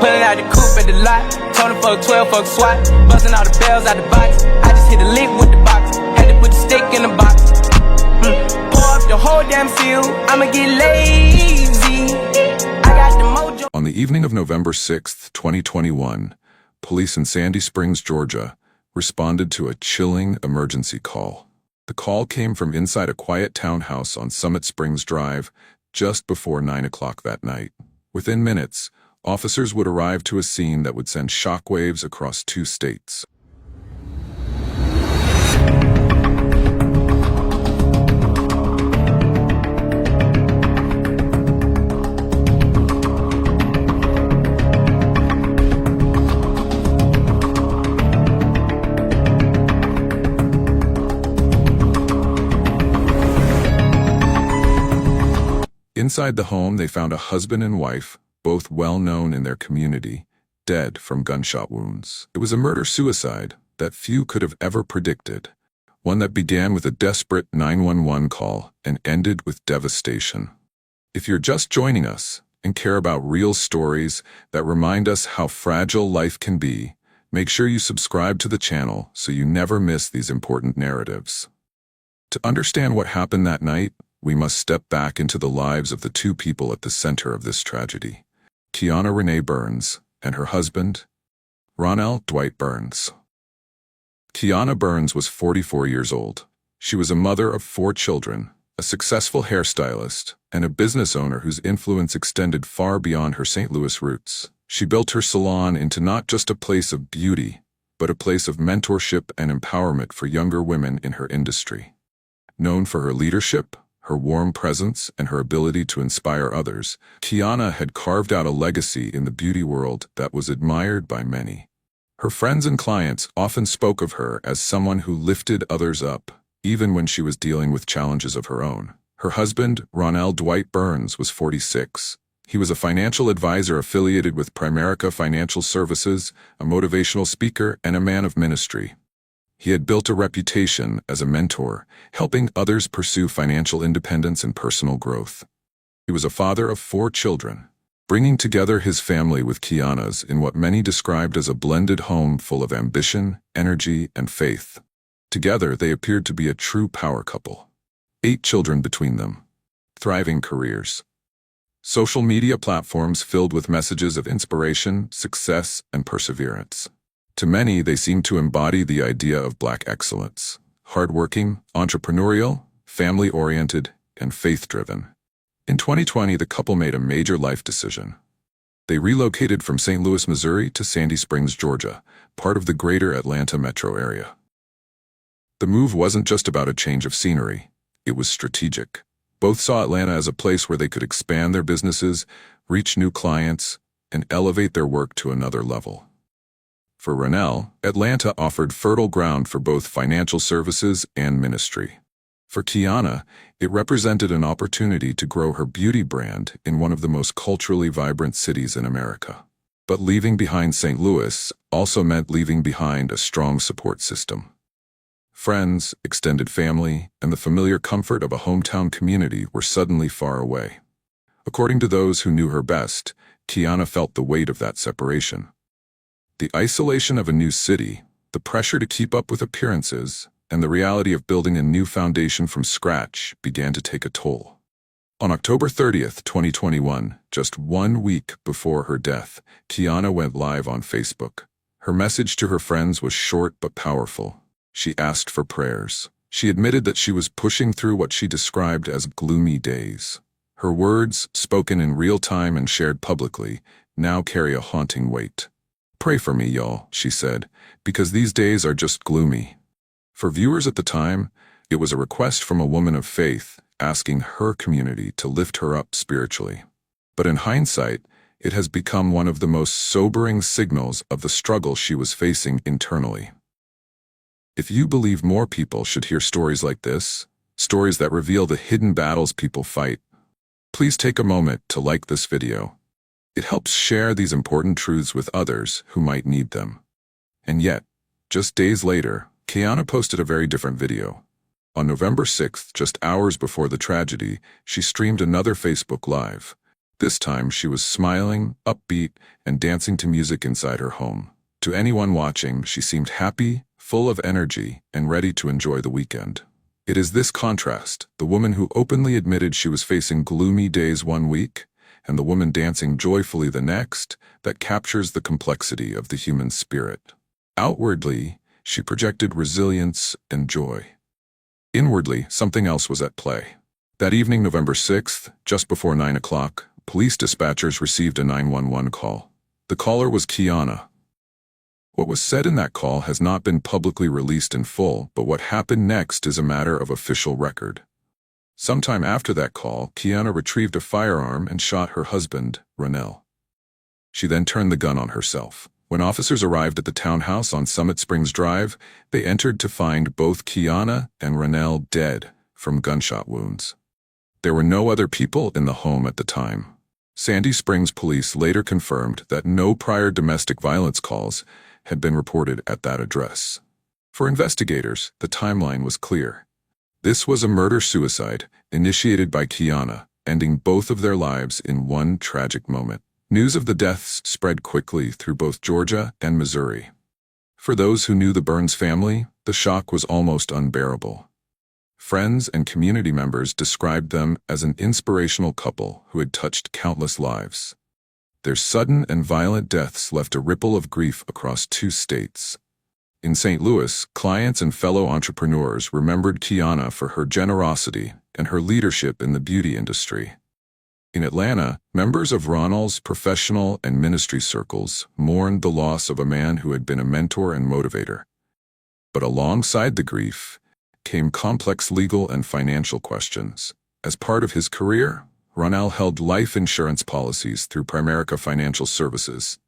Pulling out the coupe at the lot. Told him fuck 12, fuck SWAT. Busting all the bells out the box. I just hit a lick with the box. Had to put the stick in the box. Pour up the whole damn field. I'ma get lazy. I got the mojo. On the evening of November 6, 2021, police in Sandy Springs, Georgia, responded to a chilling emergency call. The call came from inside a quiet townhouse on Summit Springs Drive just before 9 o'clock that night. Within minutes, officers would arrive to a scene that would send shockwaves across 2 states. Inside the home, they found a husband and wife, both well known in their community, dead from gunshot wounds. It was a murder-suicide that few could have ever predicted, one that began with a desperate 911 call and ended with devastation. If you're just joining us and care about real stories that remind us how fragile life can be, make sure you subscribe to the channel so you never miss these important narratives. To understand what happened that night, we must step back into the lives of the 2 people at the center of this tragedy. Keianna Renee Burns and her husband, Ronnell Dwight Burns. Keianna Burns was 44 years old. She was a mother of 4 children, a successful hairstylist, and a business owner whose influence extended far beyond her St. Louis roots. She built her salon into not just a place of beauty, but a place of mentorship and empowerment for younger women in her industry. Known for her leadership, her warm presence, and her ability to inspire others, Keianna had carved out a legacy in the beauty world that was admired by many. Her friends and clients often spoke of her as someone who lifted others up, even when she was dealing with challenges of her own. Her husband, Ronnell Dwight Burns, was 46. He was a financial advisor affiliated with Primerica Financial Services, a motivational speaker, and a man of ministry. He had built a reputation as a mentor, helping others pursue financial independence and personal growth. He was a father of 4 children, bringing together his family with Keianna's in what many described as a blended home full of ambition, energy, and faith. Together, they appeared to be a true power couple. 8 children between them. Thriving careers. Social media platforms filled with messages of inspiration, success, and perseverance. To many, they seemed to embody the idea of Black excellence: hardworking, entrepreneurial, family-oriented, and faith-driven. In 2020, the couple made a major life decision. They relocated from St. Louis, Missouri to Sandy Springs, Georgia, part of the greater Atlanta metro area. The move wasn't just about a change of scenery. It was strategic. Both saw Atlanta as a place where they could expand their businesses, reach new clients, and elevate their work to another level. For Ronnell, Atlanta offered fertile ground for both financial services and ministry. For Keianna, it represented an opportunity to grow her beauty brand in one of the most culturally vibrant cities in America. But leaving behind St. Louis also meant leaving behind a strong support system. Friends, extended family, and the familiar comfort of a hometown community were suddenly far away. According to those who knew her best, Keianna felt the weight of that separation. The isolation of a new city, the pressure to keep up with appearances, and the reality of building a new foundation from scratch began to take a toll. On October 30th, 2021, just 1 week before her death, Keianna went live on Facebook. Her message to her friends was short but powerful. She asked for prayers. She admitted that she was pushing through what she described as gloomy days. Her words, spoken in real time and shared publicly, now carry a haunting weight. "Pray for me, y'all," she said, "because these days are just gloomy." For viewers at the time, it was a request from a woman of faith asking her community to lift her up spiritually. But in hindsight, it has become one of the most sobering signals of the struggle she was facing internally. If you believe more people should hear stories like this, stories that reveal the hidden battles people fight, please take a moment to like this video. It helps share these important truths with others who might need them. And yet, just days later, Keianna posted a very different video. On November 6th, just hours before the tragedy, she streamed another Facebook Live. This time she was smiling, upbeat, and dancing to music inside her home. To anyone watching, she seemed happy, full of energy, and ready to enjoy the weekend. It is this contrast, the woman who openly admitted she was facing gloomy days one week, and the woman dancing joyfully the next, that captures the complexity of the human spirit. Outwardly, she projected resilience and joy. Inwardly, something else was at play. That evening, November 6th, just before 9 o'clock, police dispatchers received a 911 call. The caller was Keianna. What was said in that call has not been publicly released in full, but what happened next is a matter of official record. Sometime after that call, Keianna retrieved a firearm and shot her husband, Ronnell. She then turned the gun on herself. When officers arrived at the townhouse on Summit Springs Drive, they entered to find both Keianna and Ronnell dead from gunshot wounds. There were no other people in the home at the time. Sandy Springs police later confirmed that no prior domestic violence calls had been reported at that address. For investigators, the timeline was clear. This was a murder-suicide initiated by Keianna, ending both of their lives in one tragic moment. News of the deaths spread quickly through both Georgia and Missouri. For those who knew the Burns family, the shock was almost unbearable. Friends and community members described them as an inspirational couple who had touched countless lives. Their sudden and violent deaths left a ripple of grief across 2 states. In St. Louis, clients and fellow entrepreneurs remembered Keianna for her generosity and her leadership in the beauty industry. In Atlanta, members of Ronnell's professional and ministry circles mourned the loss of a man who had been a mentor and motivator. But alongside the grief came complex legal and financial questions. As part of his career, Ronnell held life insurance policies through Primerica Financial Services.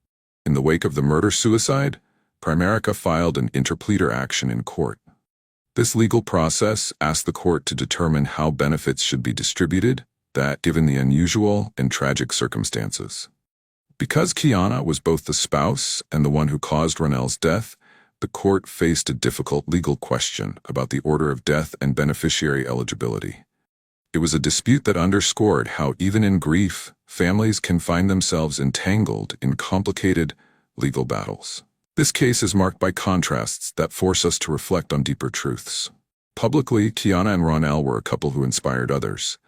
In the wake of the murder-suicide, Primerica filed an interpleader action in court. This legal process asked the court to determine how benefits should be distributed, that given the unusual and tragic circumstances. Because Keianna was both the spouse and the one who caused Ronnell's death, the court faced a difficult legal question about the order of death and beneficiary eligibility. It was a dispute that underscored how even in grief, families can find themselves entangled in complicated legal battles. This case is marked by contrasts that force us to reflect on deeper truths. Publicly, Keianna and Ronnell were a couple who inspired others.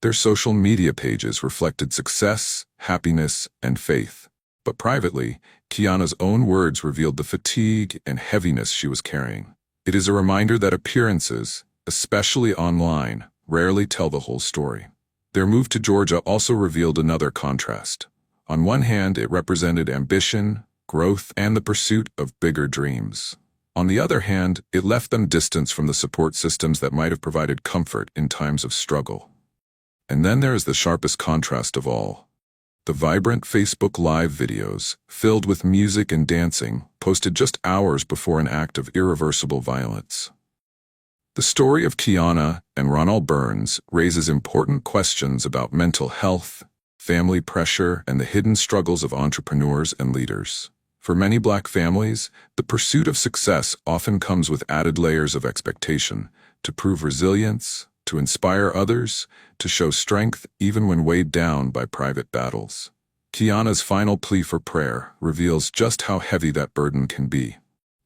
Their social media pages reflected success, happiness, and faith. But privately, Keianna's own words revealed the fatigue and heaviness she was carrying. It is a reminder that appearances, especially online, rarely tell the whole story. Their move to Georgia also revealed another contrast. On one hand, it represented ambition, growth, and the pursuit of bigger dreams. On the other hand, it left them distance from the support systems that might have provided comfort in times of struggle. And then there is the sharpest contrast of all. The vibrant Facebook Live videos, filled with music and dancing, posted just hours before an act of irreversible violence. The story of Keianna and Ronnell Burns raises important questions about mental health, family pressure, and the hidden struggles of entrepreneurs and leaders. For many Black families, the pursuit of success often comes with added layers of expectation, to prove resilience, to inspire others, to show strength even when weighed down by private battles. Keianna's final plea for prayer reveals just how heavy that burden can be.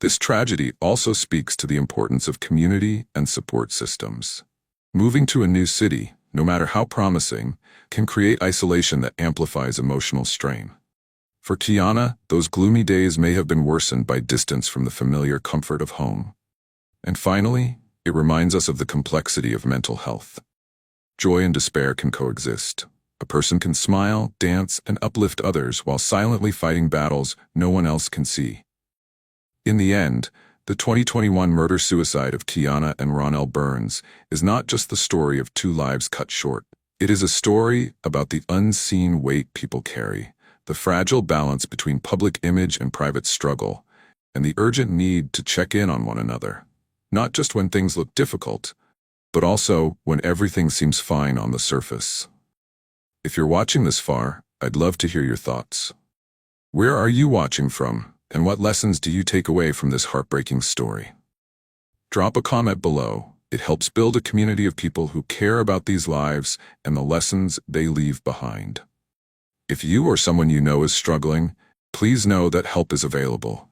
This tragedy also speaks to the importance of community and support systems. Moving to a new city, no matter how promising, can create isolation that amplifies emotional strain. For Keianna, those gloomy days may have been worsened by distance from the familiar comfort of home. And finally, it reminds us of the complexity of mental health. Joy and despair can coexist. A person can smile, dance, and uplift others while silently fighting battles no one else can see. In the end, the 2021 murder-suicide of Keianna and Ronnell Burns is not just the story of 2 lives cut short. It is a story about the unseen weight people carry, the fragile balance between public image and private struggle, and the urgent need to check in on one another. Not just when things look difficult, but also when everything seems fine on the surface. If you're watching this far, I'd love to hear your thoughts. Where are you watching from, and what lessons do you take away from this heartbreaking story? Drop a comment below. It helps build a community of people who care about these lives and the lessons they leave behind. If you or someone you know is struggling, please know that help is available.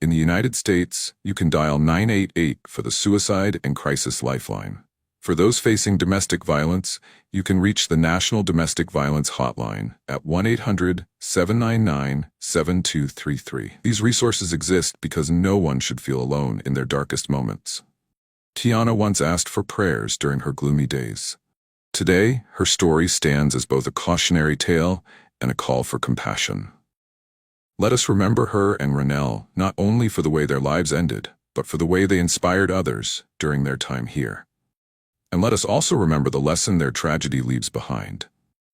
In the United States, you can dial 988 for the Suicide and Crisis Lifeline. For those facing domestic violence, you can reach the National Domestic Violence Hotline at 1-800-799-7233. These resources exist because no one should feel alone in their darkest moments. Keianna once asked for prayers during her gloomy days. Today, her story stands as both a cautionary tale and a call for compassion. Let us remember her and Ronnell not only for the way their lives ended, but for the way they inspired others during their time here. And let us also remember the lesson their tragedy leaves behind.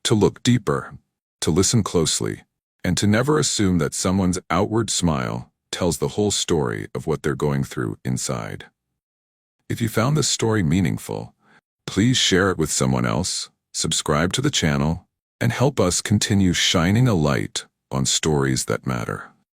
To look deeper, to listen closely, and to never assume that someone's outward smile tells the whole story of what they're going through inside. If you found this story meaningful, please share it with someone else, subscribe to the channel, and help us continue shining a light on stories that matter.